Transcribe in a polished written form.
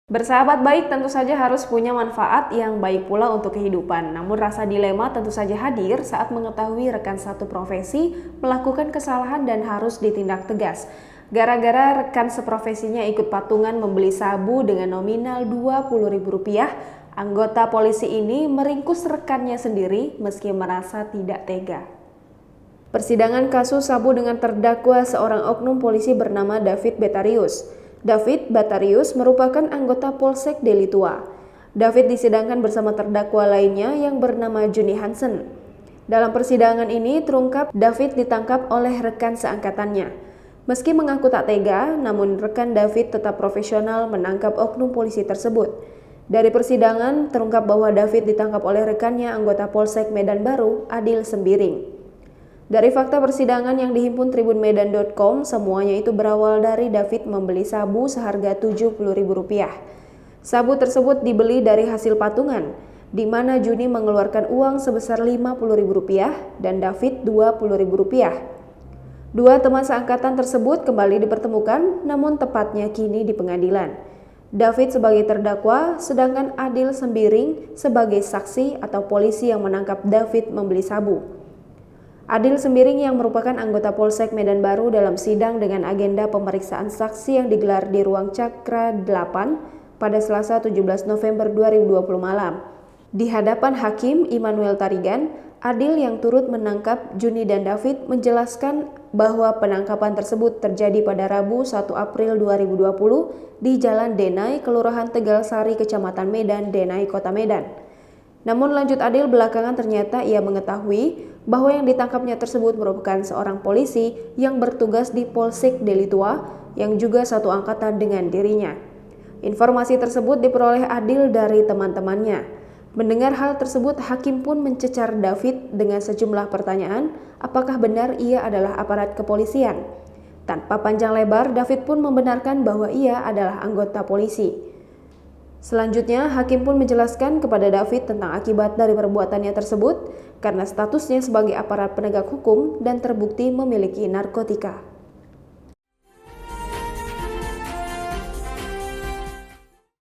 Bersahabat baik tentu saja harus punya manfaat yang baik pula untuk kehidupan. Namun rasa dilema tentu saja hadir saat mengetahui rekan satu profesi melakukan kesalahan dan harus ditindak tegas. Gara-gara rekan seprofesinya ikut patungan membeli sabu dengan nominal Rp20.000, anggota polisi ini meringkus rekannya sendiri meski merasa tidak tega. Persidangan kasus sabu dengan terdakwa seorang oknum polisi bernama David Betarius. David Batarius merupakan anggota Polsek Deli Tua. David disidangkan bersama terdakwa lainnya yang bernama Juni Hansen. Dalam persidangan ini terungkap David ditangkap oleh rekan seangkatannya. Meski mengaku tak tega, namun rekan David tetap profesional menangkap oknum polisi tersebut. Dari persidangan terungkap bahwa David ditangkap oleh rekannya anggota Polsek Medan Baru, Adil Sembiring. Dari fakta persidangan yang dihimpun tribunmedan.com, semuanya itu berawal dari David membeli sabu seharga Rp70.000. Sabu tersebut dibeli dari hasil patungan, di mana Juni mengeluarkan uang sebesar Rp50.000 dan David Rp20.000. Dua teman seangkatan tersebut kembali dipertemukan, namun tepatnya kini di pengadilan. David sebagai terdakwa, sedangkan Adil Sembiring sebagai saksi atau polisi yang menangkap David membeli sabu. Adil Sembiring yang merupakan anggota Polsek Medan Baru dalam sidang dengan agenda pemeriksaan saksi yang digelar di Ruang Cakra 8 pada Selasa 17 November 2020 malam. Di hadapan Hakim Immanuel Tarigan, Adil yang turut menangkap Juni dan David menjelaskan bahwa penangkapan tersebut terjadi pada Rabu 1 April 2020 di Jalan Denai, Kelurahan Tegal Sari, Kecamatan Medan, Denai, Kota Medan. Namun lanjut Adil belakangan ternyata ia mengetahui bahwa yang ditangkapnya tersebut merupakan seorang polisi yang bertugas di Polsek Deli Tua yang juga satu angkatan dengan dirinya. Informasi tersebut diperoleh Adil dari teman-temannya. Mendengar hal tersebut, Hakim pun mencecar David dengan sejumlah pertanyaan, apakah benar ia adalah aparat kepolisian. Tanpa panjang lebar, David pun membenarkan bahwa ia adalah anggota polisi. Selanjutnya, Hakim pun menjelaskan kepada David tentang akibat dari perbuatannya tersebut karena statusnya sebagai aparat penegak hukum dan terbukti memiliki narkotika.